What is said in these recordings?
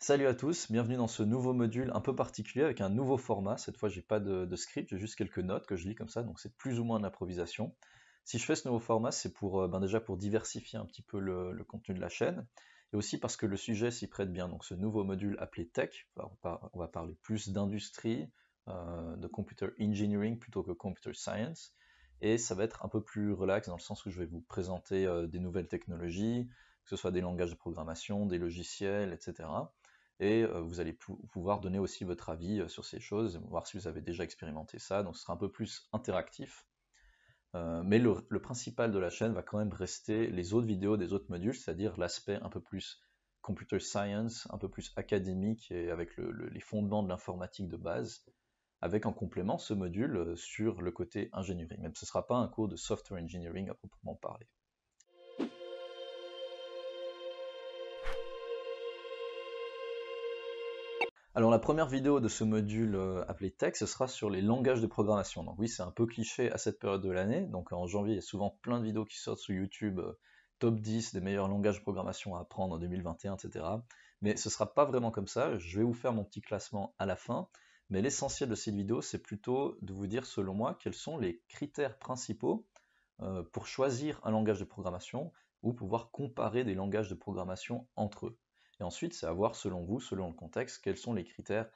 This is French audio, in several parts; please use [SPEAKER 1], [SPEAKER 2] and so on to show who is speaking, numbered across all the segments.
[SPEAKER 1] Salut à tous, bienvenue dans ce nouveau module un peu particulier avec un nouveau format. Cette fois, j'ai pas de script, j'ai juste quelques notes que je lis comme ça, donc c'est plus ou moins de l'improvisation. Si je fais ce nouveau format, c'est pour déjà pour diversifier un petit peu le contenu de la chaîne, et aussi parce que le sujet s'y prête bien. Donc ce nouveau module appelé Tech, on va parler plus d'industrie, de computer engineering plutôt que computer science, et ça va être un peu plus relax dans le sens où je vais vous présenter des nouvelles technologies, que ce soit des langages de programmation, des logiciels, etc. Et vous allez pouvoir donner aussi votre avis sur ces choses, voir si vous avez déjà expérimenté ça, donc ce sera un peu plus interactif. Mais le principal de la chaîne va quand même rester les autres vidéos des autres modules, c'est-à-dire l'aspect un peu plus computer science, un peu plus académique et avec les fondements de l'informatique de base, avec en complément ce module sur le côté ingénierie. Même ce ne sera pas un cours de software engineering à proprement parler. Alors la première vidéo de ce module appelé Tech, ce sera sur les langages de programmation. Donc oui, c'est un peu cliché à cette période de l'année. Donc en janvier, il y a souvent plein de vidéos qui sortent sur YouTube, top 10 des meilleurs langages de programmation à apprendre en 2021, etc. Mais ce ne sera pas vraiment comme ça. Je vais vous faire mon petit classement à la fin. Mais l'essentiel de cette vidéo, c'est plutôt de vous dire, selon moi, quels sont les critères principaux pour choisir un langage de programmation ou pouvoir comparer des langages de programmation entre eux. Et ensuite, c'est à voir selon vous, selon le contexte, quels sont les critères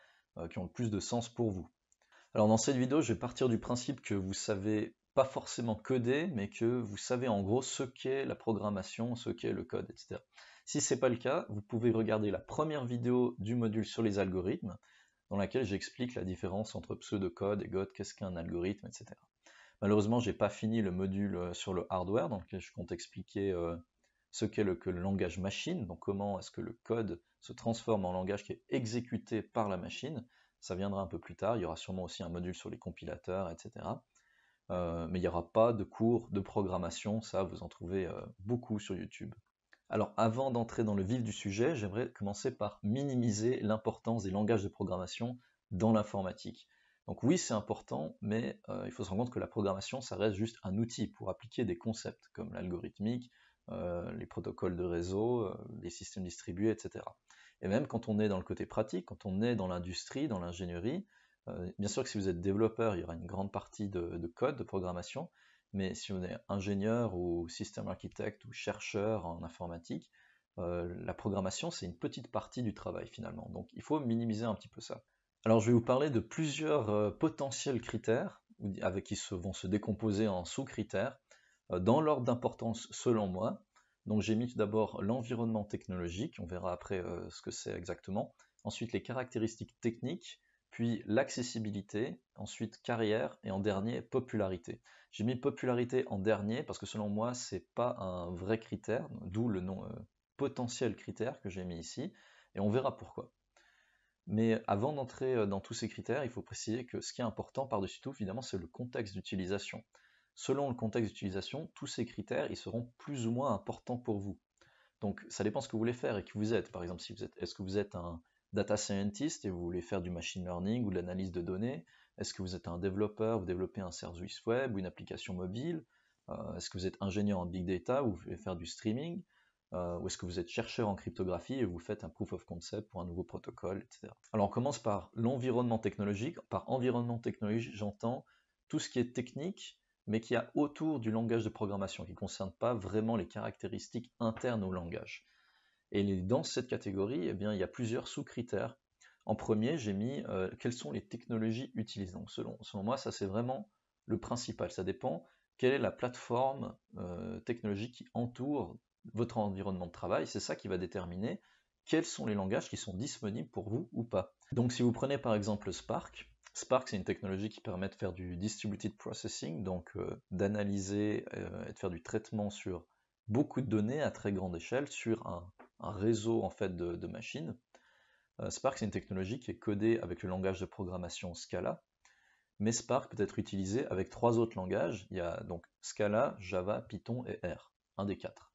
[SPEAKER 1] qui ont le plus de sens pour vous. Alors dans cette vidéo, je vais partir du principe que vous savez pas forcément coder, mais que vous savez en gros ce qu'est la programmation, ce qu'est le code, etc. Si ce n'est pas le cas, vous pouvez regarder la première vidéo du module sur les algorithmes, dans laquelle j'explique la différence entre pseudocode et God, qu'est-ce qu'un algorithme, etc. Malheureusement, j'ai pas fini le module sur le hardware, dans lequel je compte expliquer ce qu'est que le langage machine, donc comment est-ce que le code se transforme en langage qui est exécuté par la machine. Ça viendra un peu plus tard, il y aura sûrement aussi un module sur les compilateurs, etc. Mais il n'y aura pas de cours de programmation, ça vous en trouvez beaucoup sur YouTube. Alors avant d'entrer dans le vif du sujet, j'aimerais commencer par minimiser l'importance des langages de programmation dans l'informatique. Donc oui, c'est important, mais il faut se rendre compte que la programmation, ça reste juste un outil pour appliquer des concepts comme l'algorithmique, les protocoles de réseau, les systèmes distribués, etc. Et même quand on est dans le côté pratique, quand on est dans l'industrie, dans l'ingénierie, bien sûr que si vous êtes développeur, il y aura une grande partie de code, de programmation, mais si on est ingénieur ou système architecte ou chercheur en informatique, la programmation, c'est une petite partie du travail finalement. Donc il faut minimiser un petit peu ça. Alors je vais vous parler de plusieurs potentiels critères vont se décomposer en sous-critères dans l'ordre d'importance selon moi. Donc j'ai mis tout d'abord l'environnement technologique, on verra après ce que c'est exactement. Ensuite les caractéristiques techniques, puis l'accessibilité, ensuite carrière et en dernier popularité. J'ai mis popularité en dernier parce que selon moi c'est pas un vrai critère, d'où le nom potentiel critère que j'ai mis ici, et on verra pourquoi. Mais avant d'entrer dans tous ces critères, il faut préciser que ce qui est important par-dessus tout, évidemment, c'est le contexte d'utilisation. Selon le contexte d'utilisation, tous ces critères, ils seront plus ou moins importants pour vous. Donc ça dépend ce que vous voulez faire et qui vous êtes. Par exemple, si est-ce que vous êtes un data scientist et vous voulez faire du machine learning ou de l'analyse de données? Est-ce que vous êtes un développeur, vous développez un service web ou une application mobile? Est-ce que vous êtes ingénieur en big data ou vous voulez faire du streaming? Ou est-ce que vous êtes chercheur en cryptographie et vous faites un proof of concept pour un nouveau protocole, etc. Alors on commence par l'environnement technologique. Par environnement technologique, j'entends tout ce qui est technique, mais qui a autour du langage de programmation, qui ne concerne pas vraiment les caractéristiques internes au langage. Et dans cette catégorie, eh bien, il y a plusieurs sous-critères. En premier, j'ai mis quelles sont les technologies utilisées. Donc selon moi, ça c'est vraiment le principal. Ça dépend quelle est la plateforme technologique qui entoure votre environnement de travail. C'est ça qui va déterminer quels sont les langages qui sont disponibles pour vous ou pas. Donc si vous prenez par exemple Spark, Spark c'est une technologie qui permet de faire du distributed processing, donc d'analyser et de faire du traitement sur beaucoup de données à très grande échelle sur un réseau en fait de machines. Spark c'est une technologie qui est codée avec le langage de programmation Scala, mais Spark peut être utilisé avec trois autres langages. Il y a donc Scala, Java, Python et R, un des quatre.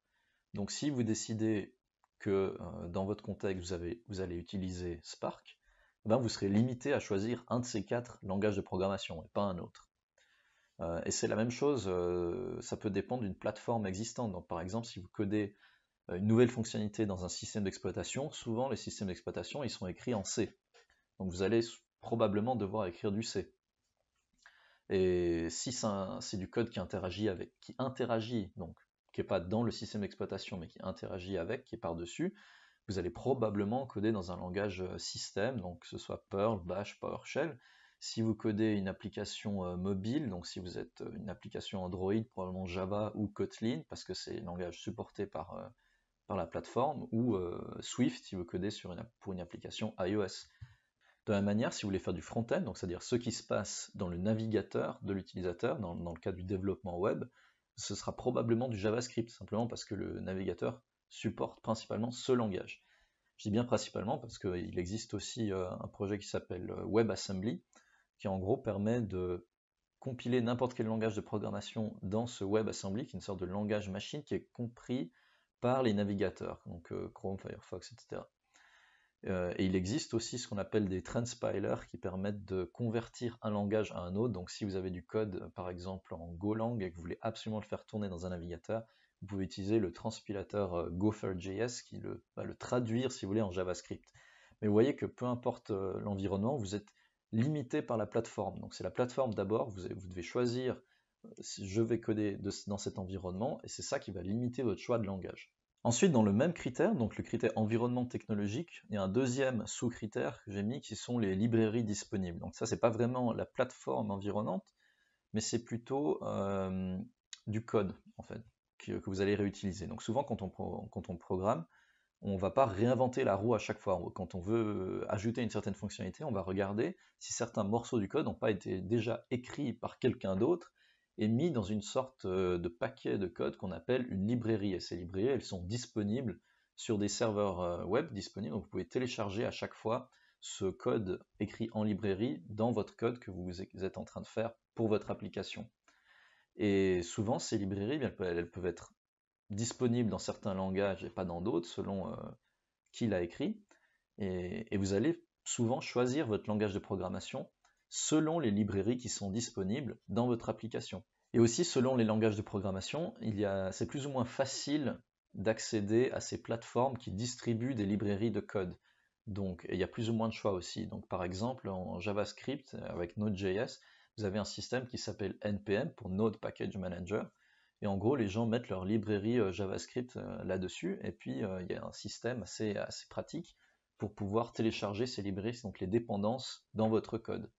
[SPEAKER 1] Donc si vous décidez que dans votre contexte vous allez utiliser Spark, ben vous serez limité à choisir un de ces quatre langages de programmation et pas un autre. Et c'est la même chose, ça peut dépendre d'une plateforme existante. Donc par exemple, si vous codez une nouvelle fonctionnalité dans un système d'exploitation, souvent les systèmes d'exploitation ils sont écrits en C. Donc vous allez probablement devoir écrire du C. Et si c'est du code qui interagit, donc qui n'est pas dans le système d'exploitation, mais qui interagit avec, qui est par-dessus, vous allez probablement coder dans un langage système, donc que ce soit Perl, Bash, PowerShell. Si vous codez une application mobile, donc si vous êtes une application Android, probablement Java ou Kotlin, parce que c'est un langage supporté par la plateforme, ou Swift si vous codez pour une application iOS. De la même manière, si vous voulez faire du front-end, donc c'est-à-dire ce qui se passe dans le navigateur de l'utilisateur, dans le cas du développement web, ce sera probablement du JavaScript, simplement parce que le navigateur supporte principalement ce langage. Je dis bien principalement parce qu'il existe aussi un projet qui s'appelle WebAssembly, qui en gros permet de compiler n'importe quel langage de programmation dans ce WebAssembly, qui est une sorte de langage machine qui est compris par les navigateurs, donc Chrome, Firefox, etc. Et il existe aussi ce qu'on appelle des transpilers qui permettent de convertir un langage à un autre. Donc si vous avez du code, par exemple en Golang, et que vous voulez absolument le faire tourner dans un navigateur, vous pouvez utiliser le transpilateur Gopher.js qui va le traduire, si vous voulez, en JavaScript. Mais vous voyez que peu importe l'environnement, vous êtes limité par la plateforme. Donc c'est la plateforme d'abord, vous devez choisir si je vais coder dans cet environnement, et c'est ça qui va limiter votre choix de langage. Ensuite, dans le même critère, donc le critère environnement technologique, il y a un deuxième sous-critère que j'ai mis qui sont les librairies disponibles. Donc ça, c'est pas vraiment la plateforme environnante, mais c'est plutôt du code, en fait, que vous allez réutiliser. Donc souvent, quand on programme, on ne va pas réinventer la roue à chaque fois. Quand on veut ajouter une certaine fonctionnalité, on va regarder si certains morceaux du code n'ont pas été déjà écrits par quelqu'un d'autre et mis dans une sorte de paquet de code qu'on appelle une librairie. Et ces librairies, elles sont disponibles sur des serveurs web disponibles, donc vous pouvez télécharger à chaque fois ce code écrit en librairie dans votre code que vous êtes en train de faire pour votre application. Et souvent, ces librairies, elles peuvent être disponibles dans certains langages et pas dans d'autres, selon qui l'a écrit. Et vous allez souvent choisir votre langage de programmation selon les librairies qui sont disponibles dans votre application. Et aussi, selon les langages de programmation, c'est plus ou moins facile d'accéder à ces plateformes qui distribuent des librairies de code. Donc, il y a plus ou moins de choix aussi. Donc, par exemple, en JavaScript, avec Node.js, vous avez un système qui s'appelle NPM pour Node Package Manager. Et en gros, les gens mettent leur librairie JavaScript là-dessus. Et puis, il y a un système assez pratique pour pouvoir télécharger ces librairies, donc les dépendances, dans votre code.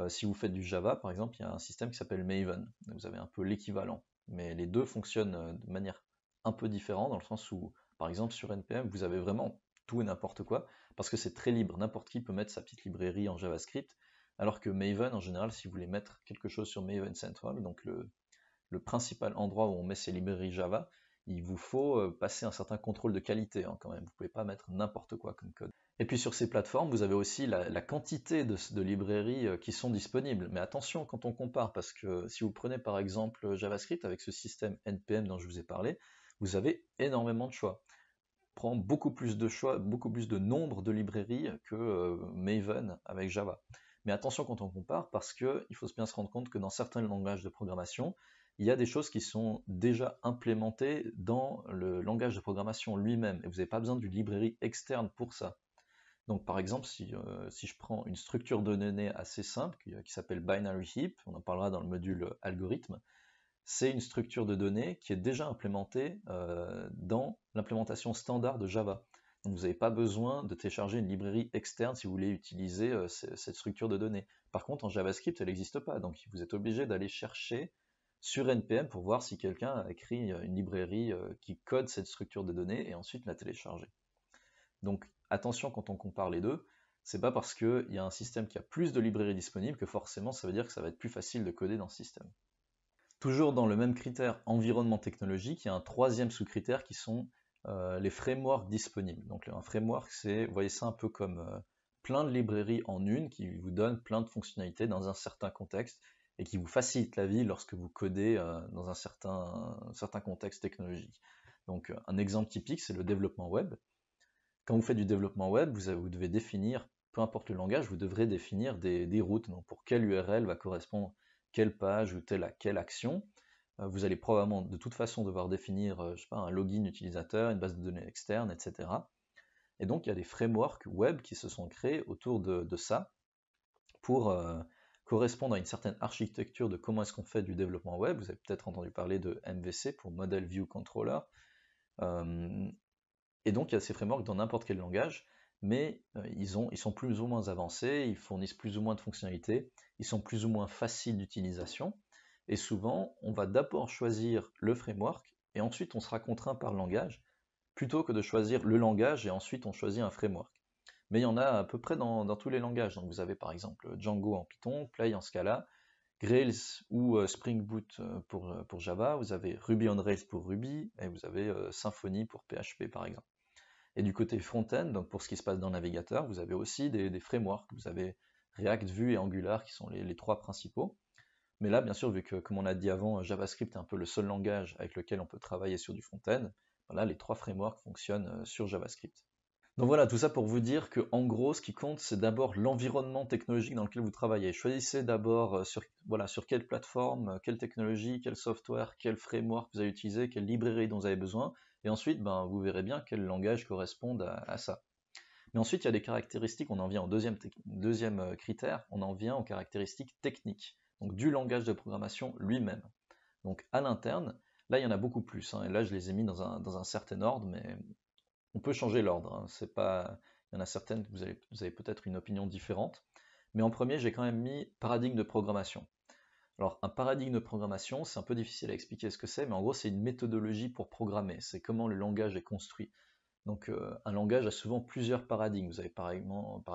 [SPEAKER 1] Si vous faites du Java, par exemple, il y a un système qui s'appelle Maven. Vous avez un peu l'équivalent. Mais les deux fonctionnent de manière un peu différente, dans le sens où, par exemple, sur NPM, vous avez vraiment tout et n'importe quoi, parce que c'est très libre. N'importe qui peut mettre sa petite librairie en JavaScript, alors que Maven, en général, si vous voulez mettre quelque chose sur Maven Central, donc le principal endroit où on met ses librairies Java, il vous faut passer un certain contrôle de qualité quand même. Vous ne pouvez pas mettre n'importe quoi comme code. Et puis sur ces plateformes, vous avez aussi la quantité de librairies qui sont disponibles. Mais attention quand on compare, parce que si vous prenez par exemple JavaScript avec ce système NPM dont je vous ai parlé, vous avez énormément de choix. Prend beaucoup plus de choix, beaucoup plus de nombre de librairies que Maven avec Java. Mais attention quand on compare, parce qu'il faut bien se rendre compte que dans certains langages de programmation, il y a des choses qui sont déjà implémentées dans le langage de programmation lui-même, et vous n'avez pas besoin d'une librairie externe pour ça. Donc par exemple, si je prends une structure de données assez simple, qui s'appelle Binary Heap, on en parlera dans le module algorithme, c'est une structure de données qui est déjà implémentée dans l'implémentation standard de Java. Donc vous n'avez pas besoin de télécharger une librairie externe si vous voulez utiliser cette structure de données. Par contre, en JavaScript, elle n'existe pas, donc vous êtes obligé d'aller chercher sur NPM pour voir si quelqu'un a écrit une librairie qui code cette structure de données et ensuite la télécharger. Donc attention quand on compare les deux, c'est pas parce qu'il y a un système qui a plus de librairies disponibles que forcément ça veut dire que ça va être plus facile de coder dans ce système. Toujours dans le même critère environnement technologique, il y a un troisième sous-critère qui sont les frameworks disponibles. Donc un framework, vous voyez ça un peu comme plein de librairies en une qui vous donnent plein de fonctionnalités dans un certain contexte et qui vous facilite la vie lorsque vous codez dans un certain contexte technologique. Donc un exemple typique, c'est le développement web. Quand vous faites du développement web, vous devez définir, peu importe le langage, vous devrez définir des routes. Donc pour quelle URL va correspondre quelle page ou quelle action. vous allez probablement de toute façon devoir définir, je sais pas, un login utilisateur, une base de données externe, etc. Et donc il y a des frameworks web qui se sont créés autour de ça pour correspondre à une certaine architecture de comment est-ce qu'on fait du développement web. Vous avez peut-être entendu parler de MVC pour Model View Controller. Et donc il y a ces frameworks dans n'importe quel langage, mais ils sont plus ou moins avancés, ils fournissent plus ou moins de fonctionnalités, ils sont plus ou moins faciles d'utilisation, et souvent on va d'abord choisir le framework, et ensuite on sera contraint par le langage, plutôt que de choisir le langage et ensuite on choisit un framework. Mais il y en a à peu près dans tous les langages, donc vous avez par exemple Django en Python, Play en Scala, Rails ou Spring Boot pour Java, vous avez Ruby on Rails pour Ruby, et vous avez Symfony pour PHP par exemple. Et du côté front-end, donc pour ce qui se passe dans le navigateur, vous avez aussi des frameworks. Vous avez React, Vue et Angular qui sont les trois principaux. Mais là, bien sûr, vu que, comme on a dit avant, JavaScript est un peu le seul langage avec lequel on peut travailler sur du front-end, voilà, les trois frameworks fonctionnent sur JavaScript. Donc voilà, tout ça pour vous dire que en gros, ce qui compte, c'est d'abord l'environnement technologique dans lequel vous travaillez. Choisissez d'abord sur quelle plateforme, quelle technologie, quel software, quel framework vous allez utiliser, quelle librairie dont vous avez besoin, et ensuite, vous verrez bien quel langage correspond à ça. Mais ensuite, il y a des caractéristiques, on en vient au deuxième critère, on en vient aux caractéristiques techniques, donc du langage de programmation lui-même. Donc à l'interne, là il y en a beaucoup plus, et là je les ai mis dans un certain ordre, mais on peut changer l'ordre, c'est pas... il y en a certaines, vous avez peut-être une opinion différente, mais en premier j'ai quand même mis paradigme de programmation. Alors un paradigme de programmation, c'est un peu difficile à expliquer ce que c'est, mais en gros c'est une méthodologie pour programmer, c'est comment le langage est construit. Donc un langage a souvent plusieurs paradigmes. Vous avez par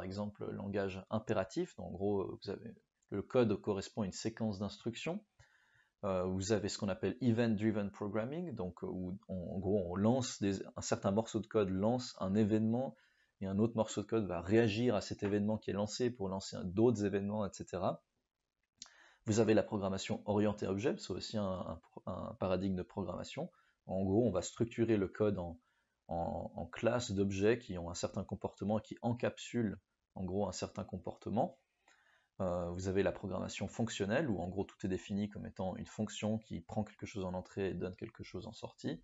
[SPEAKER 1] exemple le langage impératif, donc en gros le code correspond à une séquence d'instructions. Vous avez ce qu'on appelle event-driven programming, donc où en gros on lance un certain morceau de code lance un événement et un autre morceau de code va réagir à cet événement qui est lancé pour lancer d'autres événements, etc. Vous avez la programmation orientée objet, c'est aussi un paradigme de programmation. En gros, on va structurer le code en classes d'objets qui ont un certain comportement et qui encapsulent en gros un certain comportement. Vous avez la programmation fonctionnelle, où en gros tout est défini comme étant une fonction qui prend quelque chose en entrée et donne quelque chose en sortie.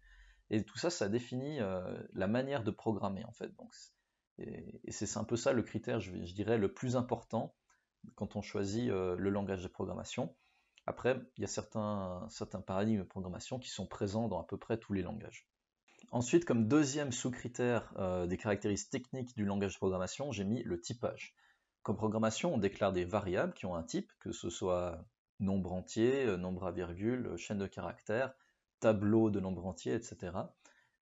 [SPEAKER 1] Et tout ça, ça définit la manière de programmer en fait. Donc, et c'est un peu ça le critère, je dirais, le plus important quand on choisit le langage de programmation. Après, il y a certains paradigmes de programmation qui sont présents dans à peu près tous les langages. Ensuite, comme deuxième sous-critère des caractéristiques techniques du langage de programmation, j'ai mis le typage. Comme programmation, on déclare des variables qui ont un type, que ce soit nombre entier, nombre à virgule, chaîne de caractères, tableau de nombre entier, etc.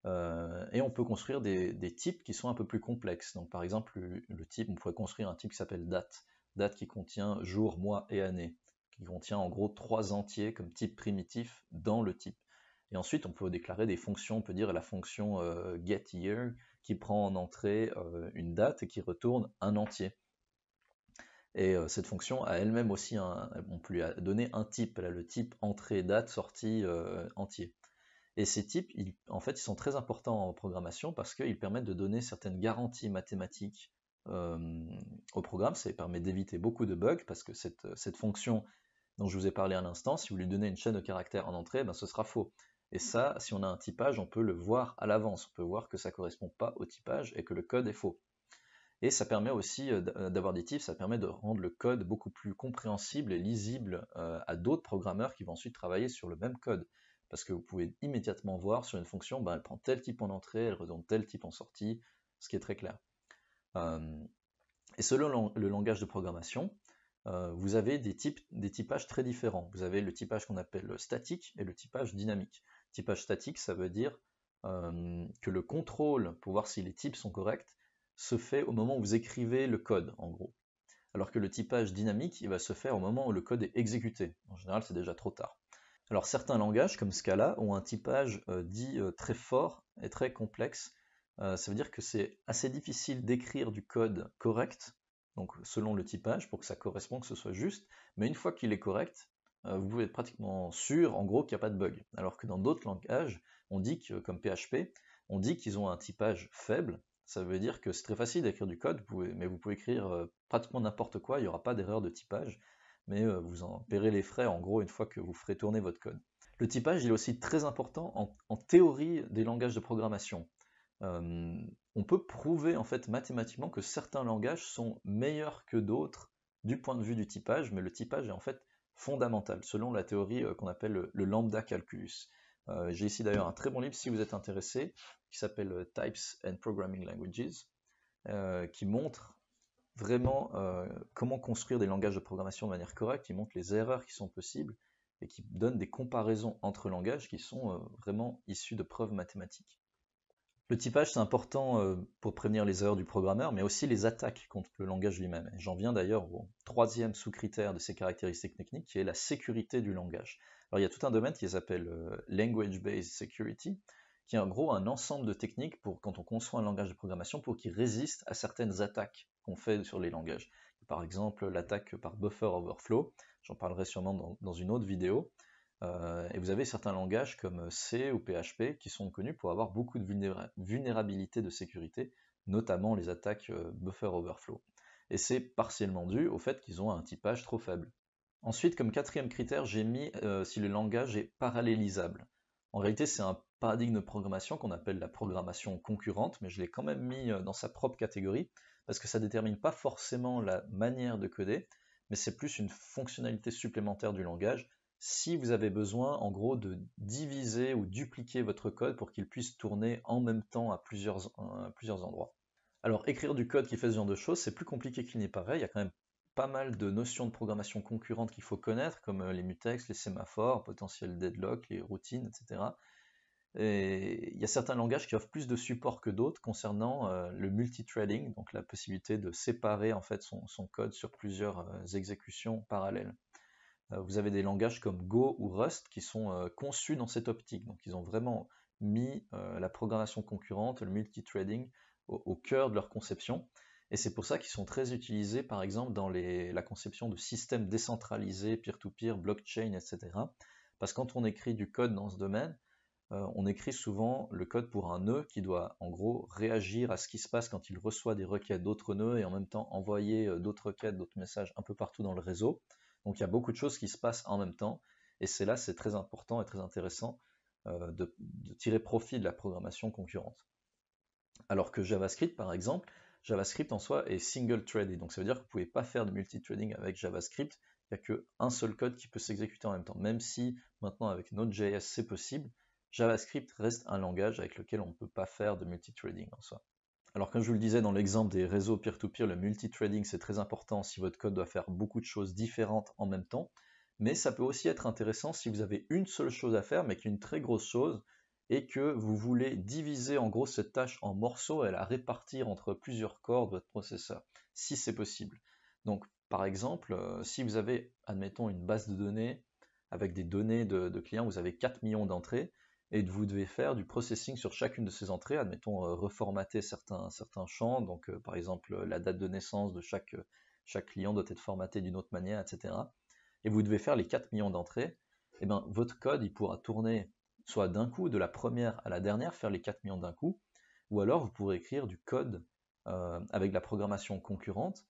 [SPEAKER 1] Et on peut construire des types qui sont un peu plus complexes. Donc par exemple, le type, on pourrait construire un type qui s'appelle date. Date qui contient jour, mois et année, qui contient en gros 3 entiers comme type primitif dans le type. Et ensuite, on peut déclarer des fonctions, on peut dire la fonction getYear qui prend en entrée une date et qui retourne un entier. Et cette fonction a elle-même aussi, on peut lui donner un type, elle a le type entrée date sortie entier. Et ces types, en fait, ils sont très importants en programmation parce qu'ils permettent de donner certaines garanties mathématiques au programme. Ça permet d'éviter beaucoup de bugs parce que cette fonction dont je vous ai parlé à l'instant, si vous lui donnez une chaîne de caractères en entrée, ce sera faux. Et ça, si on a un typage, on peut le voir à l'avance. On peut voir que ça ne correspond pas au typage et que le code est faux. Et ça permet aussi d'avoir des types, ça permet de rendre le code beaucoup plus compréhensible et lisible à d'autres programmeurs qui vont ensuite travailler sur le même code. Parce que vous pouvez immédiatement voir sur une fonction, elle prend tel type en entrée, elle redonne tel type en sortie, ce qui est très clair. Et selon le langage de programmation, vous avez des typages très différents. Vous avez le typage qu'on appelle statique et le typage dynamique. Typage statique, ça veut dire que le contrôle, pour voir si les types sont corrects, se fait au moment où vous écrivez le code, en gros. Alors que le typage dynamique, il va se faire au moment où le code est exécuté. En général, c'est déjà trop tard. Alors certains langages, comme Scala, ont un typage dit très fort et très complexe. Ça veut dire que c'est assez difficile d'écrire du code correct, donc selon le typage, pour que ça corresponde, que ce soit juste, mais une fois qu'il est correct, vous pouvez être pratiquement sûr, en gros, qu'il n'y a pas de bug. Alors que dans d'autres langages, on dit que, comme PHP, on dit qu'ils ont un typage faible. Ça veut dire que c'est très facile d'écrire du code, mais vous pouvez écrire pratiquement n'importe quoi, il n'y aura pas d'erreur de typage, mais vous en paierez les frais en gros une fois que vous ferez tourner votre code. Le typage, il est aussi très important en théorie des langages de programmation. On peut prouver en fait mathématiquement que certains langages sont meilleurs que d'autres du point de vue du typage, mais le typage est en fait fondamental, selon la théorie qu'on appelle le lambda calculus. J'ai ici d'ailleurs un très bon livre si vous êtes intéressé, qui s'appelle Types and Programming Languages, qui montre vraiment comment construire des langages de programmation de manière correcte, qui montre les erreurs qui sont possibles, et qui donne des comparaisons entre langages qui sont vraiment issus de preuves mathématiques. Le typage, c'est important pour prévenir les erreurs du programmeur, mais aussi les attaques contre le langage lui-même. J'en viens d'ailleurs au troisième sous-critère de ces caractéristiques techniques, qui est la sécurité du langage. Alors il y a tout un domaine qui s'appelle Language-Based Security, qui est en gros un ensemble de techniques pour, quand on conçoit un langage de programmation, pour qu'il résiste à certaines attaques qu'on fait sur les langages. Par exemple, l'attaque par buffer overflow, j'en parlerai sûrement dans une autre vidéo. Et vous avez certains langages comme C ou PHP qui sont connus pour avoir beaucoup de vulnérabilités de sécurité, notamment les attaques buffer overflow. Et c'est partiellement dû au fait qu'ils ont un typage trop faible. Ensuite, comme quatrième critère, j'ai mis si le langage est parallélisable. En réalité, c'est un paradigme de programmation qu'on appelle la programmation concurrente, mais je l'ai quand même mis dans sa propre catégorie, parce que ça ne détermine pas forcément la manière de coder, mais c'est plus une fonctionnalité supplémentaire du langage, si vous avez besoin, en gros, de diviser ou dupliquer votre code pour qu'il puisse tourner en même temps à plusieurs endroits. Alors, écrire du code qui fait ce genre de choses, c'est plus compliqué qu'il n'y paraît, il y a quand même pas mal de notions de programmation concurrente qu'il faut connaître, comme les mutex, les sémaphores, potentiel deadlock, les routines, etc. Et il y a certains langages qui offrent plus de support que d'autres concernant le multithreading, donc la possibilité de séparer en fait son code sur plusieurs exécutions parallèles. Vous avez des langages comme Go ou Rust qui sont conçus dans cette optique, donc ils ont vraiment mis la programmation concurrente, le multithreading, au cœur de leur conception. Et c'est pour ça qu'ils sont très utilisés, par exemple, dans la conception de systèmes décentralisés, peer-to-peer, blockchain, etc. Parce que quand on écrit du code dans ce domaine, on écrit souvent le code pour un nœud qui doit, en gros, réagir à ce qui se passe quand il reçoit des requêtes d'autres nœuds et en même temps envoyer d'autres requêtes, d'autres messages un peu partout dans le réseau. Donc il y a beaucoup de choses qui se passent en même temps, et c'est très important et très intéressant de tirer profit de la programmation concurrente. Alors que JavaScript, par exemple, JavaScript en soi est single-threaded, donc ça veut dire que vous ne pouvez pas faire de multithreading avec JavaScript, il n'y a qu'un seul code qui peut s'exécuter en même temps. Même si maintenant avec Node.js c'est possible, JavaScript reste un langage avec lequel on ne peut pas faire de multithreading en soi. Alors comme je vous le disais dans l'exemple des réseaux peer-to-peer, le multithreading c'est très important si votre code doit faire beaucoup de choses différentes en même temps, mais ça peut aussi être intéressant si vous avez une seule chose à faire mais qui est une très grosse chose, et que vous voulez diviser en gros cette tâche en morceaux et la répartir entre plusieurs corps de votre processeur, si c'est possible. Donc par exemple, si vous avez, admettons, une base de données avec des données de clients, vous avez 4 millions d'entrées, et vous devez faire du processing sur chacune de ces entrées, admettons reformater certains champs, donc par exemple la date de naissance de chaque client doit être formaté d'une autre manière, etc. Et vous devez faire les 4 millions d'entrées, et bien votre code il pourra tourner soit d'un coup, de la première à la dernière, faire les 4 millions d'un coup, ou alors vous pourrez écrire du code avec la programmation concurrente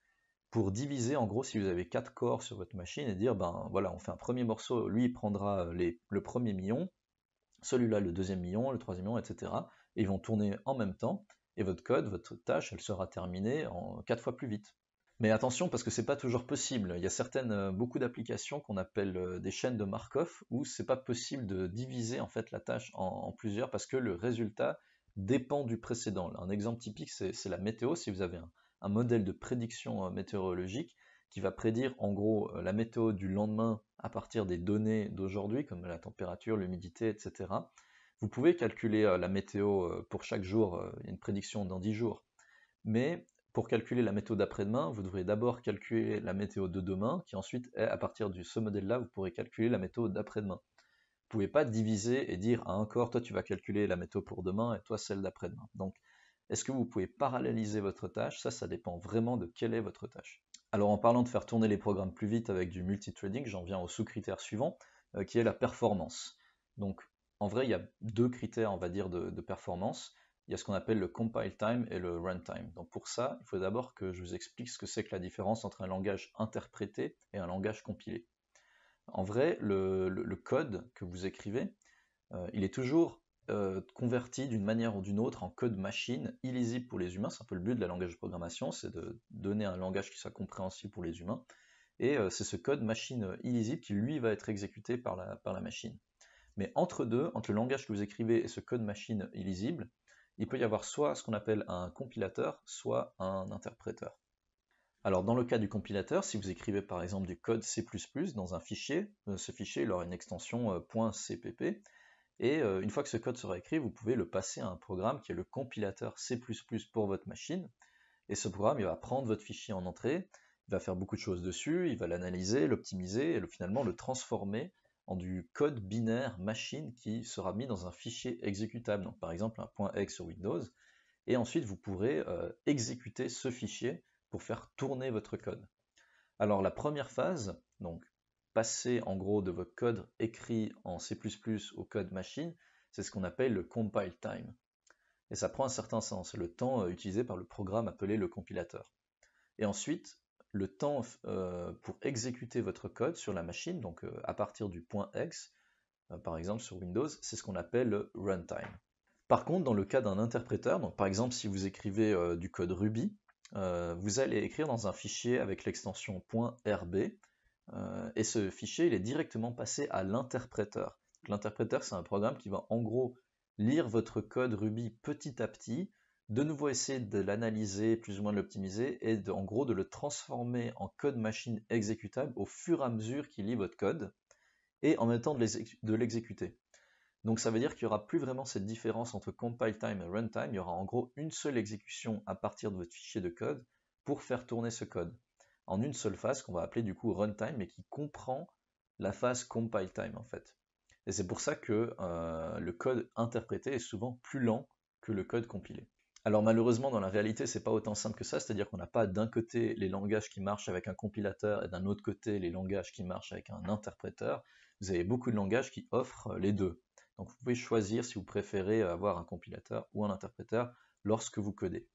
[SPEAKER 1] pour diviser, en gros, si vous avez 4 corps sur votre machine, et dire, ben voilà, on fait un premier morceau, lui il prendra le premier million, celui-là le deuxième million, le troisième million, etc. Et ils vont tourner en même temps, et votre code, votre tâche, elle sera terminée en 4 fois plus vite. Mais attention, parce que c'est pas toujours possible. Il y a beaucoup d'applications qu'on appelle des chaînes de Markov, où c'est pas possible de diviser en fait la tâche en plusieurs, parce que le résultat dépend du précédent. Un exemple typique, c'est la météo. Si vous avez un modèle de prédiction météorologique qui va prédire en gros la météo du lendemain à partir des données d'aujourd'hui, comme la température, l'humidité, etc. Vous pouvez calculer la météo pour chaque jour, une prédiction dans 10 jours. Mais pour calculer la météo d'après-demain, vous devrez d'abord calculer la météo de demain, qui ensuite est à partir de ce modèle-là, vous pourrez calculer la météo d'après-demain. Vous ne pouvez pas diviser et dire à un corps, toi tu vas calculer la météo pour demain et toi celle d'après-demain. Donc, est-ce que vous pouvez paralléliser votre tâche? Ça dépend vraiment de quelle est votre tâche. Alors en parlant de faire tourner les programmes plus vite avec du multithreading, j'en viens au sous-critère suivant, qui est la performance. Donc en vrai, il y a deux critères, on va dire, de performance. Il y a ce qu'on appelle le compile time et le runtime. Donc pour ça, il faut d'abord que je vous explique ce que c'est que la différence entre un langage interprété et un langage compilé. En vrai, le code que vous écrivez, il est toujours converti d'une manière ou d'une autre en code machine, illisible pour les humains. C'est un peu le but de la langage de programmation, c'est de donner un langage qui soit compréhensible pour les humains. Et c'est ce code machine illisible qui, lui, va être exécuté par la machine. Mais entre deux, entre le langage que vous écrivez et ce code machine illisible, il peut y avoir soit ce qu'on appelle un compilateur, soit un interpréteur. Alors dans le cas du compilateur, si vous écrivez par exemple du code C++ dans un fichier, ce fichier il aura une extension .cpp, et une fois que ce code sera écrit, vous pouvez le passer à un programme qui est le compilateur C++ pour votre machine, et ce programme il va prendre votre fichier en entrée, il va faire beaucoup de choses dessus, il va l'analyser, l'optimiser, et finalement le transformer en du code binaire machine qui sera mis dans un fichier exécutable, donc par exemple un .exe sur Windows, et ensuite vous pourrez exécuter ce fichier pour faire tourner votre code. Alors la première phase, donc passer en gros de votre code écrit en C++ au code machine, c'est ce qu'on appelle le compile time. Et ça prend un certain sens, le temps utilisé par le programme appelé le compilateur. Et ensuite, le temps pour exécuter votre code sur la machine, donc à partir du .exe, par exemple sur Windows, c'est ce qu'on appelle le runtime. Par contre, dans le cas d'un interpréteur, donc par exemple si vous écrivez du code Ruby, vous allez écrire dans un fichier avec l'extension .rb, et ce fichier il est directement passé à l'interpréteur. L'interpréteur c'est un programme qui va en gros lire votre code Ruby petit à petit, de nouveau essayer de l'analyser, plus ou moins de l'optimiser, et en gros de le transformer en code machine exécutable au fur et à mesure qu'il lit votre code, et en même temps de l'exécuter. Donc ça veut dire qu'il n'y aura plus vraiment cette différence entre compile time et runtime, il y aura en gros une seule exécution à partir de votre fichier de code pour faire tourner ce code, en une seule phase qu'on va appeler du coup runtime, mais qui comprend la phase compile time en fait. Et c'est pour ça que le code interprété est souvent plus lent que le code compilé. Alors malheureusement dans la réalité c'est pas autant simple que ça, c'est-à-dire qu'on n'a pas d'un côté les langages qui marchent avec un compilateur et d'un autre côté les langages qui marchent avec un interpréteur. Vous avez beaucoup de langages qui offrent les deux. Donc vous pouvez choisir si vous préférez avoir un compilateur ou un interpréteur lorsque vous codez.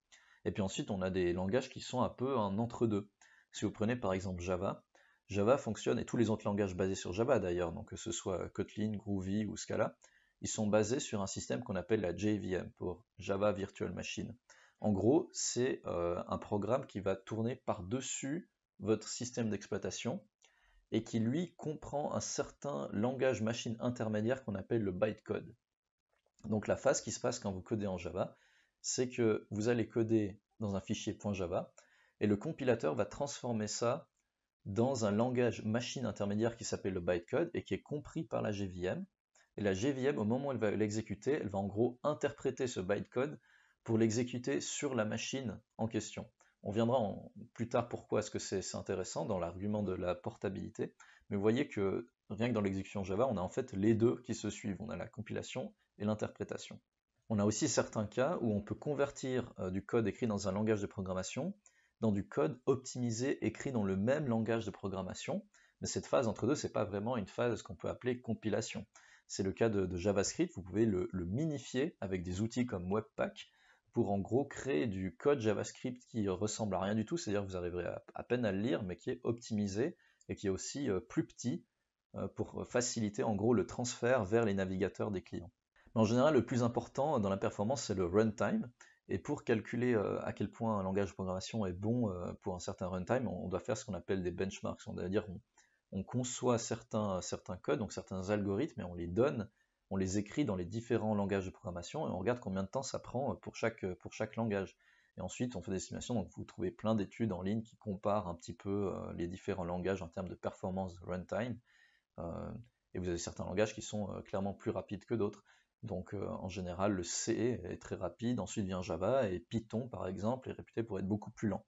[SPEAKER 1] Et puis ensuite on a des langages qui sont un peu un entre-deux. Si vous prenez par exemple Java, Java fonctionne, et tous les autres langages basés sur Java d'ailleurs, donc que ce soit Kotlin, Groovy ou Scala, ils sont basés sur un système qu'on appelle la JVM, pour Java Virtual Machine. En gros, c'est un programme qui va tourner par-dessus votre système d'exploitation et qui lui comprend un certain langage machine intermédiaire qu'on appelle le bytecode. Donc la phase qui se passe quand vous codez en Java, c'est que vous allez coder dans un fichier .java et le compilateur va transformer ça dans un langage machine intermédiaire qui s'appelle le bytecode et qui est compris par la JVM. Et la JVM, au moment où elle va l'exécuter, elle va en gros interpréter ce bytecode pour l'exécuter sur la machine en question. On viendra plus tard pourquoi est-ce que c'est intéressant dans l'argument de la portabilité, mais vous voyez que rien que dans l'exécution Java, on a en fait les deux qui se suivent, on a la compilation et l'interprétation. On a aussi certains cas où on peut convertir du code écrit dans un langage de programmation dans du code optimisé écrit dans le même langage de programmation, mais cette phase entre deux, c'est pas vraiment une phase qu'on peut appeler compilation. C'est le cas de JavaScript, vous pouvez le minifier avec des outils comme Webpack pour en gros créer du code JavaScript qui ressemble à rien du tout, c'est-à-dire que vous arriverez à peine à le lire, mais qui est optimisé et qui est aussi plus petit pour faciliter en gros le transfert vers les navigateurs des clients. Mais en général, le plus important dans la performance, c'est le runtime. Et pour calculer à quel point un langage de programmation est bon pour un certain runtime, on doit faire ce qu'on appelle des benchmarks. C'est-à-dire on conçoit certains codes, donc certains algorithmes, et on les donne, on les écrit dans les différents langages de programmation, et on regarde combien de temps ça prend pour chaque langage. Et ensuite, on fait des estimations, donc vous trouvez plein d'études en ligne qui comparent un petit peu les différents langages en termes de performance de runtime. Et vous avez certains langages qui sont clairement plus rapides que d'autres. Donc en général, le C est très rapide, ensuite vient Java, et Python par exemple est réputé pour être beaucoup plus lent.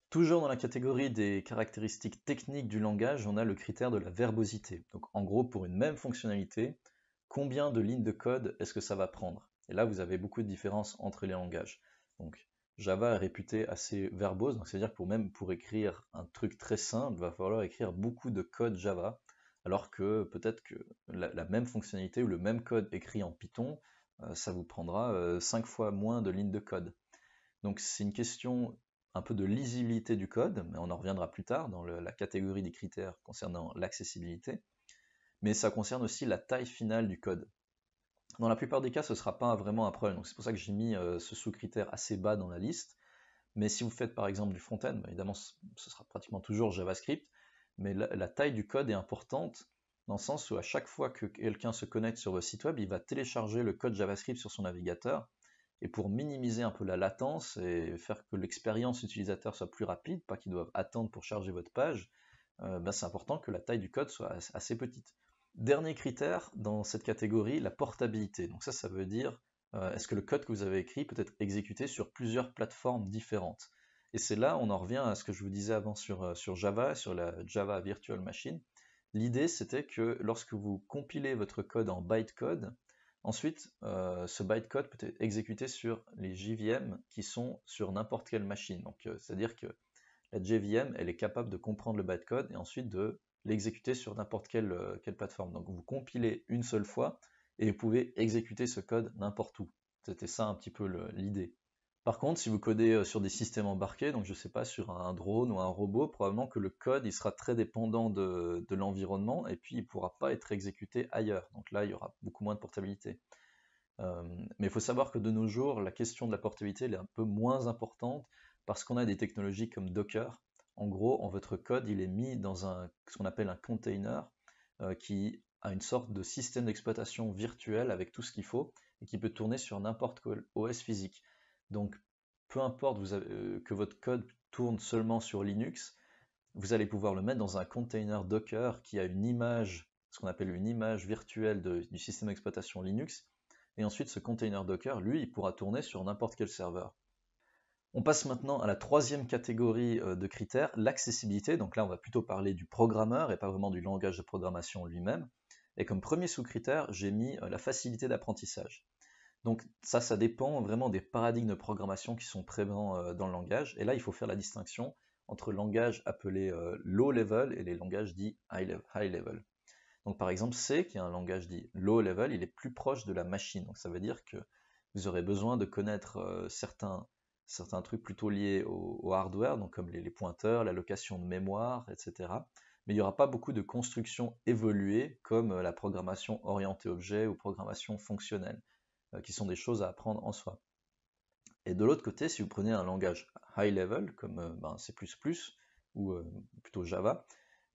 [SPEAKER 1] Toujours dans la catégorie des caractéristiques techniques du langage, on a le critère de la verbosité. Donc en gros, pour une même fonctionnalité, combien de lignes de code est-ce que ça va prendre? Et là, vous avez beaucoup de différences entre les langages. Donc Java est réputé assez verbose, donc c'est-à-dire que même pour écrire un truc très simple, il va falloir écrire beaucoup de code Java, alors que peut-être que la même fonctionnalité ou le même code écrit en Python, ça vous prendra 5 fois moins de lignes de code. Donc c'est une question un peu de lisibilité du code, mais on en reviendra plus tard dans la catégorie des critères concernant l'accessibilité. mais ça concerne aussi la taille finale du code. Dans la plupart des cas, ce ne sera pas vraiment un problème, donc c'est pour ça que j'ai mis ce sous-critère assez bas dans la liste. Mais si vous faites par exemple du front-end, bah, évidemment ce sera pratiquement toujours JavaScript, mais la taille du code est importante dans le sens où à chaque fois que quelqu'un se connecte sur votre site web, il va télécharger le code JavaScript sur son navigateur, et pour minimiser un peu la latence et faire que l'expérience utilisateur soit plus rapide, pas qu'ils doivent attendre pour charger votre page, bah, c'est important que la taille du code soit assez petite. Dernier critère dans cette catégorie, la portabilité. Donc ça veut dire est-ce que le code que vous avez écrit peut être exécuté sur plusieurs plateformes différentes. Et c'est là on en revient à ce que je vous disais avant sur Java, sur la Java Virtual Machine. L'idée c'était que lorsque vous compilez votre code en bytecode, ensuite ce bytecode peut être exécuté sur les JVM qui sont sur n'importe quelle machine. Donc c'est-à-dire que la JVM elle est capable de comprendre le bytecode et ensuite de l'exécuter sur n'importe quelle plateforme. Donc vous compilez une seule fois et vous pouvez exécuter ce code n'importe où. C'était ça un petit peu l'idée. Par contre, si vous codez sur des systèmes embarqués, donc je ne sais pas, sur un drone ou un robot, probablement que le code il sera très dépendant de l'environnement et puis il ne pourra pas être exécuté ailleurs. Donc là, il y aura beaucoup moins de portabilité. Mais il faut savoir que de nos jours, la question de la portabilité elle est un peu moins importante parce qu'on a des technologies comme Docker. En gros, votre code il est mis dans ce qu'on appelle un container qui a une sorte de système d'exploitation virtuel avec tout ce qu'il faut et qui peut tourner sur n'importe quel OS physique. Donc, peu importe que votre code tourne seulement sur Linux, vous allez pouvoir le mettre dans un container Docker qui a une image, ce qu'on appelle une image virtuelle du système d'exploitation Linux, et ensuite ce container Docker, lui, il pourra tourner sur n'importe quel serveur. On passe maintenant à la troisième catégorie de critères, l'accessibilité. Donc là, on va plutôt parler du programmeur et pas vraiment du langage de programmation lui-même. Et comme premier sous-critère, j'ai mis la facilité d'apprentissage. Donc ça dépend vraiment des paradigmes de programmation qui sont présents dans le langage. Et là, il faut faire la distinction entre le langage appelé low level et les langages dits high level. Donc par exemple, C, qui est un langage dit low level, il est plus proche de la machine. Donc ça veut dire que vous aurez besoin de connaître certains trucs plutôt liés au hardware, donc comme les pointeurs, l'allocation de mémoire, etc. Mais il n'y aura pas beaucoup de constructions évoluées comme la programmation orientée objet ou programmation fonctionnelle, qui sont des choses à apprendre en soi. Et de l'autre côté, si vous prenez un langage high level comme C++ ou plutôt Java,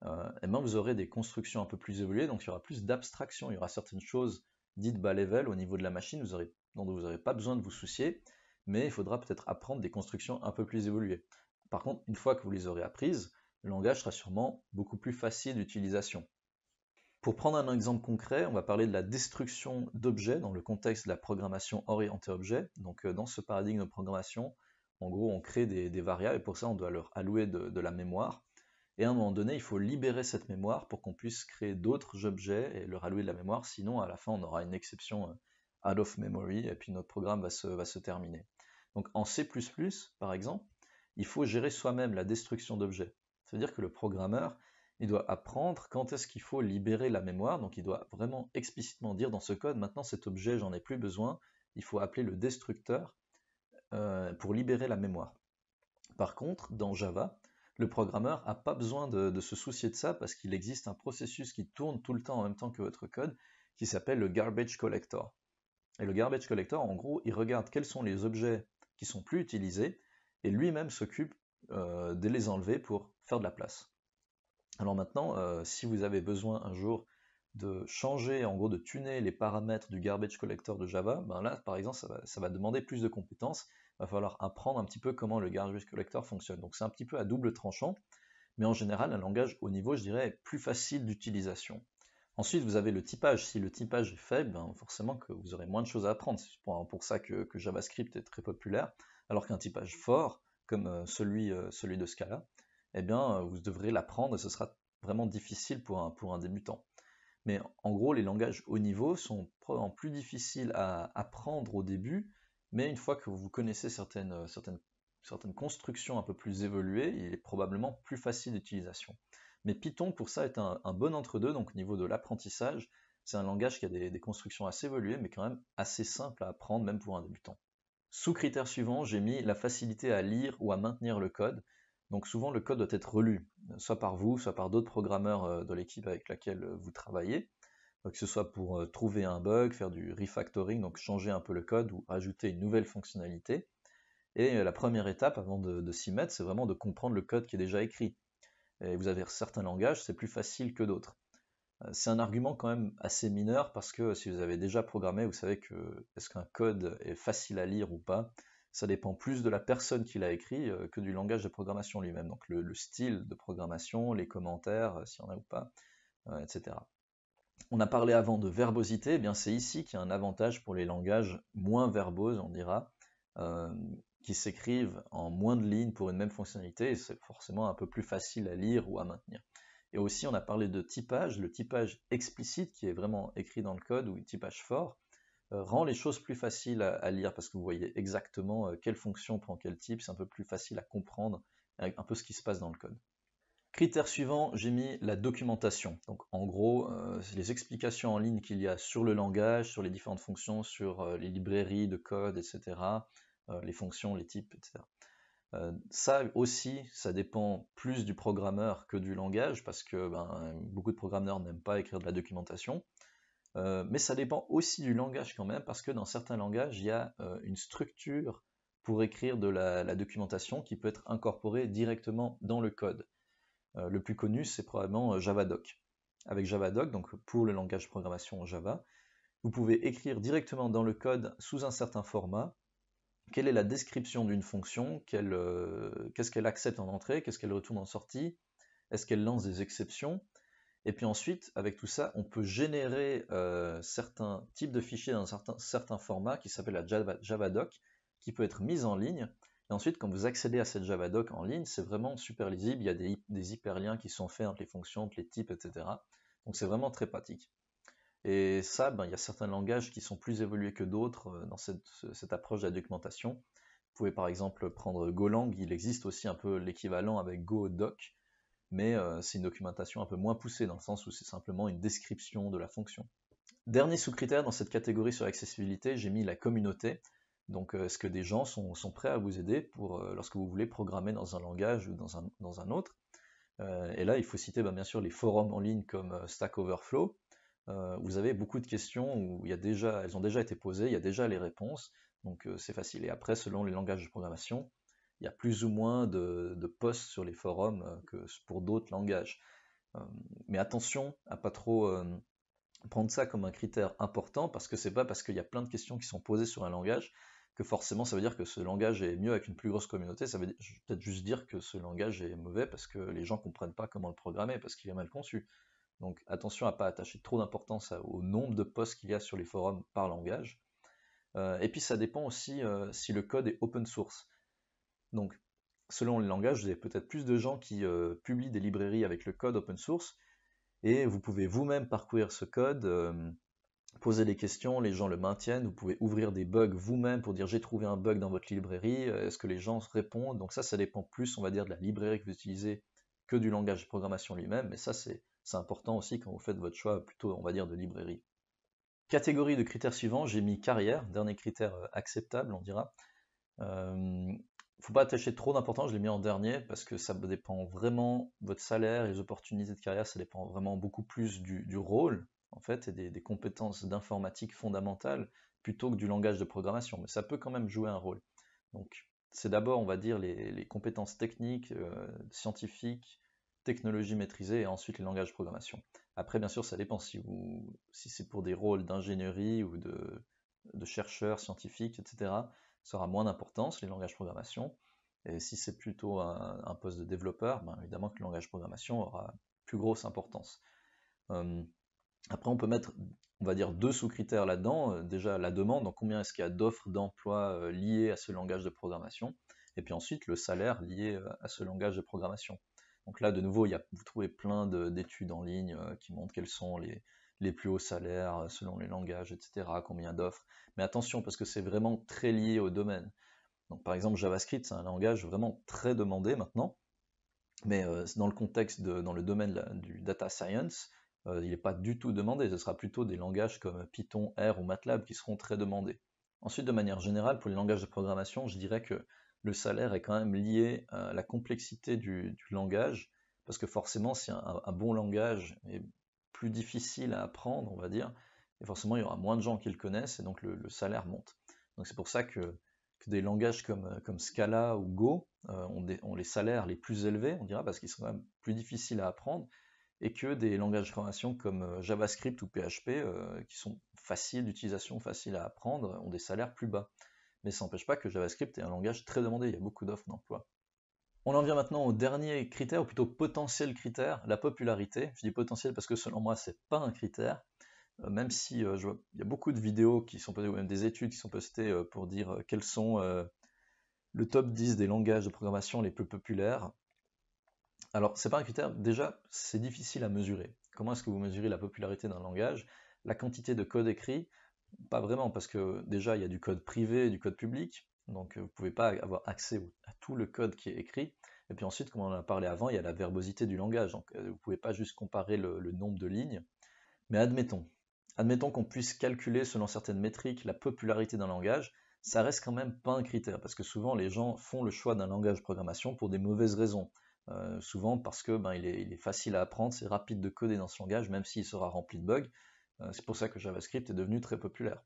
[SPEAKER 1] et ben vous aurez des constructions un peu plus évoluées, donc il y aura plus d'abstraction, il y aura certaines choses dites bas level au niveau de la machine dont vous n'aurez pas besoin de vous soucier, mais il faudra peut-être apprendre des constructions un peu plus évoluées. Par contre, une fois que vous les aurez apprises, le langage sera sûrement beaucoup plus facile d'utilisation. Pour prendre un exemple concret, on va parler de la destruction d'objets dans le contexte de la programmation orientée objet. Donc dans ce paradigme de programmation, en gros on crée des variables et pour ça on doit leur allouer de la mémoire. Et à un moment donné, il faut libérer cette mémoire pour qu'on puisse créer d'autres objets et leur allouer de la mémoire, sinon à la fin on aura une exception out of memory et puis notre programme va se terminer. Donc en C++ par exemple, il faut gérer soi-même la destruction d'objets. C'est-à-dire que le programmeur, il doit apprendre quand est-ce qu'il faut libérer la mémoire, donc il doit vraiment explicitement dire dans ce code, maintenant cet objet j'en ai plus besoin, il faut appeler le destructeur pour libérer la mémoire. Par contre, dans Java, le programmeur n'a pas besoin de se soucier de ça parce qu'il existe un processus qui tourne tout le temps en même temps que votre code qui s'appelle le garbage collector. Et le garbage collector, en gros, il regarde quels sont les objets qui sont plus utilisés et lui-même s'occupe de les enlever pour faire de la place. Alors maintenant, si vous avez besoin un jour de changer, en gros de tuner les paramètres du garbage collector de Java, ben là par exemple ça va demander plus de compétences, il va falloir apprendre un petit peu comment le garbage collector fonctionne. Donc c'est un petit peu à double tranchant, mais en général un langage haut niveau je dirais est plus facile d'utilisation. Ensuite vous avez le typage, si le typage est faible, ben, forcément que vous aurez moins de choses à apprendre, c'est pour ça que JavaScript est très populaire, alors qu'un typage fort, comme celui de Scala, eh bien vous devrez l'apprendre et ce sera vraiment difficile pour un débutant. Mais en gros, les langages haut niveau sont probablement plus difficiles à apprendre au début, mais une fois que vous connaissez certaines constructions un peu plus évoluées, il est probablement plus facile d'utilisation. Mais Python, pour ça, est un bon entre-deux, donc au niveau de l'apprentissage, c'est un langage qui a des constructions assez évoluées, mais quand même assez simple à apprendre, même pour un débutant. Sous critère suivant, j'ai mis la facilité à lire ou à maintenir le code. Donc souvent, le code doit être relu. soit par vous, soit par d'autres programmeurs de l'équipe avec laquelle vous travaillez, que ce soit pour trouver un bug, faire du refactoring, donc changer un peu le code ou ajouter une nouvelle fonctionnalité. Et la première étape avant de s'y mettre, c'est vraiment de comprendre le code qui est déjà écrit. Et vous avez certains langages, c'est plus facile que d'autres. C'est un argument quand même assez mineur parce que si vous avez déjà programmé, vous savez que est-ce qu'un code est facile à lire ou pas, ça dépend plus de la personne qui l'a écrit que du langage de programmation lui-même. Donc le style de programmation, les commentaires, s'il y en a ou pas, etc. On a parlé avant de verbosité, eh bien c'est ici qu'il y a un avantage pour les langages moins verboses, on dira, euh, qui s'écrivent en moins de lignes pour une même fonctionnalité, et c'est forcément un peu plus facile à lire ou à maintenir. Et aussi on a parlé de typage, le typage explicite qui est vraiment écrit dans le code, ou le typage fort, rend les choses plus faciles à lire, parce que vous voyez exactement quelle fonction prend quel type, c'est un peu plus facile à comprendre un peu ce qui se passe dans le code. Critère suivant, j'ai mis la documentation. Donc en gros, c'est les explications en ligne qu'il y a sur le langage, sur les différentes fonctions, sur les librairies de code, etc., les fonctions, les types, etc. Ça aussi, ça dépend plus du programmeur que du langage, parce que beaucoup de programmeurs n'aiment pas écrire de la documentation. Mais ça dépend aussi du langage quand même, parce que dans certains langages, il y a une structure pour écrire de la documentation qui peut être incorporée directement dans le code. Le plus connu, c'est probablement Javadoc. Avec Javadoc, donc pour le langage de programmation Java, vous pouvez écrire directement dans le code sous un certain format quelle est la description d'une fonction, qu'est-ce qu'elle accepte en entrée, qu'est-ce qu'elle retourne en sortie, est-ce qu'elle lance des exceptions, et puis ensuite, avec tout ça, on peut générer certains types de fichiers dans un certain format qui s'appelle la Javadoc, qui peut être mise en ligne. Et ensuite, quand vous accédez à cette Javadoc en ligne, c'est vraiment super lisible. Il y a des hyperliens qui sont faits entre les fonctions, entre les types, etc. Donc c'est vraiment très pratique. Et ça, il y a certains langages qui sont plus évolués que d'autres dans cette approche de la documentation. Vous pouvez par exemple prendre Golang, il existe aussi un peu l'équivalent avec GoDoc, mais c'est une documentation un peu moins poussée, dans le sens où c'est simplement une description de la fonction. Dernier sous-critère dans cette catégorie sur l'accessibilité, j'ai mis la communauté. Donc est-ce que des gens sont prêts à vous aider lorsque vous voulez programmer dans un langage ou dans un autre. Et là, il faut citer bien sûr les forums en ligne comme Stack Overflow. Vous avez beaucoup de questions où elles ont déjà été posées, il y a déjà les réponses, donc c'est facile. Et après, selon les langages de programmation, il y a plus ou moins de posts sur les forums que pour d'autres langages. Mais attention à pas trop prendre ça comme un critère important, parce que c'est pas parce qu'il y a plein de questions qui sont posées sur un langage que forcément ça veut dire que ce langage est mieux avec une plus grosse communauté. Ça veut peut-être juste dire que ce langage est mauvais parce que les gens comprennent pas comment le programmer, parce qu'il est mal conçu. Donc attention à pas attacher trop d'importance au nombre de posts qu'il y a sur les forums par langage. Et puis ça dépend aussi si le code est open source. Donc selon les langages, vous avez peut-être plus de gens qui publient des librairies avec le code open source, et vous pouvez vous-même parcourir ce code, poser des questions, les gens le maintiennent, vous pouvez ouvrir des bugs vous-même pour dire j'ai trouvé un bug dans votre librairie, est-ce que les gens répondent. Donc ça dépend plus, on va dire, de la librairie que vous utilisez que du langage de programmation lui-même, mais ça c'est important aussi quand vous faites votre choix plutôt, on va dire, de librairie. Catégorie de critères suivants, j'ai mis carrière, dernier critère acceptable, on dira. Faut pas attacher trop d'importance, je l'ai mis en dernier parce que ça dépend vraiment, votre salaire, les opportunités de carrière, ça dépend vraiment beaucoup plus du rôle en fait et des compétences d'informatique fondamentales plutôt que du langage de programmation, mais ça peut quand même jouer un rôle. Donc c'est d'abord, on va dire, les compétences techniques, scientifiques, technologies maîtrisées et ensuite les langages de programmation. Après, bien sûr, ça dépend si c'est pour des rôles d'ingénierie ou de chercheurs scientifiques, etc. Ça aura moins d'importance, les langages de programmation. Et si c'est plutôt un poste de développeur, évidemment que le langage de programmation aura plus grosse importance. Après, on peut mettre, on va dire, deux sous-critères là-dedans. Déjà, la demande, donc combien est-ce qu'il y a d'offres d'emploi liées à ce langage de programmation, et puis ensuite le salaire lié à ce langage de programmation. Donc là, de nouveau, vous trouvez plein d'études en ligne qui montrent quels sont les plus hauts salaires selon les langages, etc., combien d'offres. Mais attention, parce que c'est vraiment très lié au domaine. Donc par exemple, JavaScript, c'est un langage vraiment très demandé maintenant, mais dans le contexte, dans le domaine du data science, il n'est pas du tout demandé, ce sera plutôt des langages comme Python, R ou MATLAB qui seront très demandés. Ensuite, de manière générale, pour les langages de programmation, je dirais que le salaire est quand même lié à la complexité du langage, parce que forcément, si un bon langage est plus difficile à apprendre, on va dire, et forcément il y aura moins de gens qui le connaissent, et donc le salaire monte. Donc c'est pour ça que des langages comme Scala ou Go ont les salaires les plus élevés, on dira, parce qu'ils sont quand même plus difficiles à apprendre, et que des langages de programmation comme JavaScript ou PHP, qui sont faciles d'utilisation, faciles à apprendre, ont des salaires plus bas. Mais ça n'empêche pas que JavaScript est un langage très demandé, il y a beaucoup d'offres d'emploi. On en vient maintenant au dernier critère, ou plutôt potentiel critère, la popularité. Je dis potentiel parce que selon moi, c'est pas un critère, même si il y a beaucoup de vidéos qui sont postées, ou même des études qui sont postées pour dire quels sont le top 10 des langages de programmation les plus populaires. Alors, c'est pas un critère, déjà, c'est difficile à mesurer. Comment est-ce que vous mesurez la popularité d'un langage? La quantité de code écrit, pas vraiment, parce que déjà, il y a du code privé et du code public, donc vous pouvez pas avoir accès à tout le code qui est écrit. Et puis ensuite, comme on en a parlé avant, il y a la verbosité du langage, donc vous pouvez pas juste comparer le nombre de lignes. Mais admettons qu'on puisse calculer selon certaines métriques la popularité d'un langage, ça reste quand même pas un critère, parce que souvent les gens font le choix d'un langage de programmation pour des mauvaises raisons. Souvent parce que il est facile à apprendre, c'est rapide de coder dans ce langage, même s'il sera rempli de bugs. C'est pour ça que JavaScript est devenu très populaire.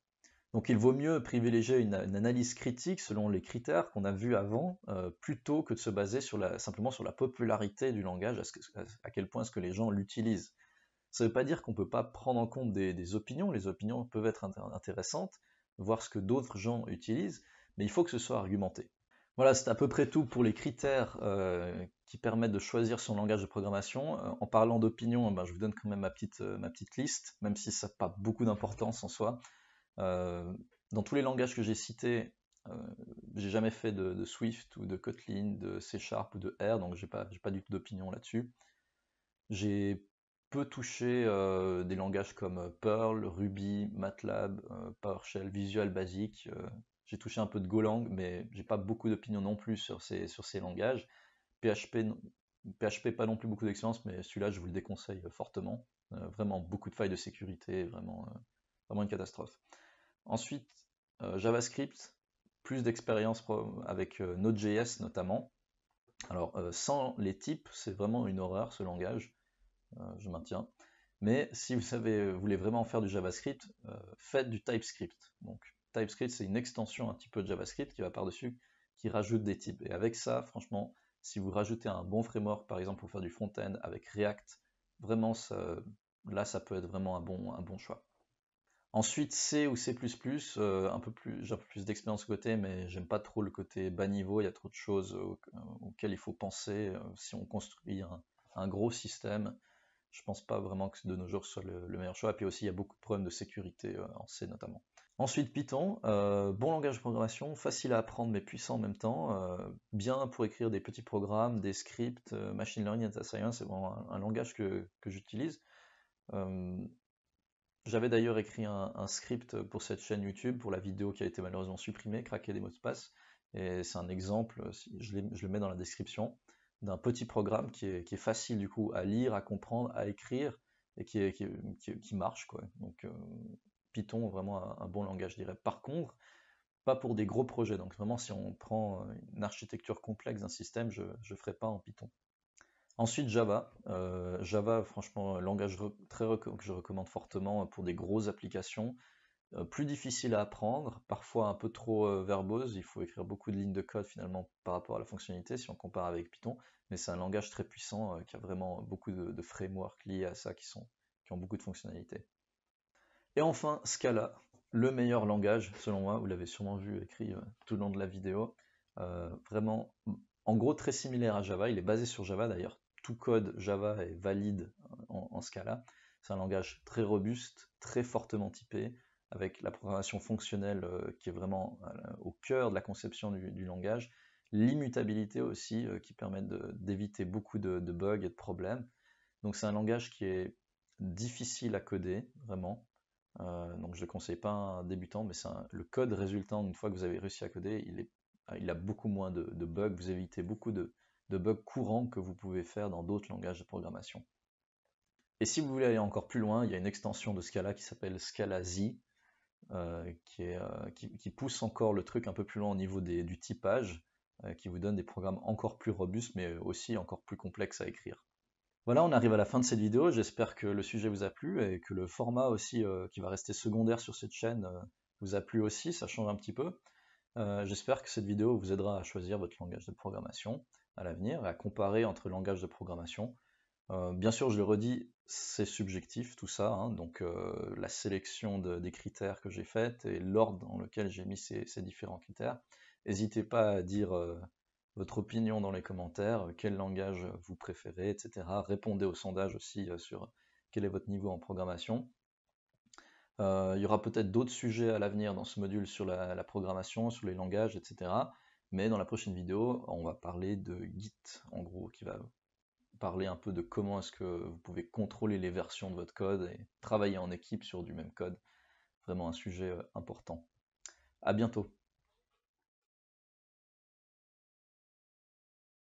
[SPEAKER 1] Donc il vaut mieux privilégier une analyse critique selon les critères qu'on a vus avant, plutôt que de se baser simplement sur la popularité du langage, à quel point est-ce que les gens l'utilisent. Ça ne veut pas dire qu'on ne peut pas prendre en compte des opinions, les opinions peuvent être intéressantes, voir ce que d'autres gens utilisent, mais il faut que ce soit argumenté. Voilà, c'est à peu près tout pour les critères qui permettent de choisir son langage de programmation. En parlant d'opinion, je vous donne quand même ma petite liste, même si ça n'a pas beaucoup d'importance en soi. Dans tous les langages que j'ai cités, j'ai jamais fait de Swift ou de Kotlin, de C# ou de R, donc j'ai pas du tout d'opinion là-dessus. J'ai peu touché des langages comme Perl, Ruby, MATLAB, PowerShell, Visual Basic. J'ai touché un peu de Golang, mais j'ai pas beaucoup d'opinion non plus sur ces langages. PHP, pas non plus beaucoup d'expérience, mais celui-là, je vous le déconseille fortement. Vraiment beaucoup de failles de sécurité, vraiment une catastrophe. Ensuite, JavaScript, plus d'expérience avec Node.js notamment. Alors, sans les types, c'est vraiment une horreur ce langage. Je maintiens. Mais si vous voulez vraiment faire du JavaScript, faites du TypeScript. Donc TypeScript, c'est une extension un petit peu de JavaScript qui va par-dessus, qui rajoute des types. Et avec ça, franchement, si vous rajoutez un bon framework, par exemple, pour faire du front-end avec React, vraiment, là, ça peut être vraiment un bon choix. Ensuite, C ou C++, j'ai un peu plus d'expérience côté, mais j'aime pas trop le côté bas niveau, il y a trop de choses auxquelles il faut penser si on construit un gros système. Je pense pas vraiment que de nos jours ce soit le meilleur choix. Et puis aussi, il y a beaucoup de problèmes de sécurité en C notamment. Ensuite, Python, bon langage de programmation, facile à apprendre mais puissant en même temps, bien pour écrire des petits programmes, des scripts, machine learning, data science, c'est vraiment un langage que j'utilise. J'avais d'ailleurs écrit un script pour cette chaîne YouTube, pour la vidéo qui a été malheureusement supprimée, craquer des mots de passe. Et c'est un exemple, je le mets dans la description, d'un petit programme qui est facile du coup à lire, à comprendre, à écrire, et qui marche, quoi. Donc Python, vraiment un bon langage, je dirais. Par contre, pas pour des gros projets. Donc vraiment, si on prend une architecture complexe d'un système, je ne ferai pas en Python. Ensuite, Java. Java, franchement, langage que je recommande fortement pour des grosses applications. Plus difficile à apprendre, parfois un peu trop verbose, il faut écrire beaucoup de lignes de code finalement par rapport à la fonctionnalité si on compare avec Python, mais c'est un langage très puissant qui a vraiment beaucoup de frameworks liés à ça qui ont beaucoup de fonctionnalités. Et enfin, Scala, le meilleur langage selon moi, vous l'avez sûrement vu écrit tout le long de la vidéo. Vraiment, en gros, très similaire à Java, il est basé sur Java d'ailleurs, tout code Java est valide en Scala. C'est un langage très robuste, très fortement typé, avec la programmation fonctionnelle qui est vraiment au cœur de la conception du langage, l'immutabilité aussi qui permet d'éviter beaucoup de bugs et de problèmes. Donc c'est un langage qui est difficile à coder, vraiment. Donc je ne le conseille pas à un débutant, mais le code résultant, une fois que vous avez réussi à coder, il a beaucoup moins de bugs, vous évitez beaucoup de bugs courants que vous pouvez faire dans d'autres langages de programmation. Et si vous voulez aller encore plus loin, il y a une extension de Scala qui s'appelle Scala Z, qui pousse encore le truc un peu plus loin au niveau du typage, qui vous donne des programmes encore plus robustes, mais aussi encore plus complexes à écrire. Voilà, on arrive à la fin de cette vidéo. J'espère que le sujet vous a plu et que le format aussi qui va rester secondaire sur cette chaîne vous a plu aussi, ça change un petit peu. J'espère que cette vidéo vous aidera à choisir votre langage de programmation à l'avenir et à comparer entre langages de programmation. Bien sûr, je le redis, c'est subjectif tout ça, hein, donc la sélection des critères que j'ai faite et l'ordre dans lequel j'ai mis ces différents critères. N'hésitez pas à dire votre opinion dans les commentaires, quel langage vous préférez, etc. Répondez au sondage aussi sur quel est votre niveau en programmation. Il y aura peut-être d'autres sujets à l'avenir dans ce module sur la programmation, sur les langages, etc. Mais dans la prochaine vidéo, on va parler de Git, en gros, qui va parler un peu de comment est-ce que vous pouvez contrôler les versions de votre code et travailler en équipe sur du même code. Vraiment un sujet important. À bientôt.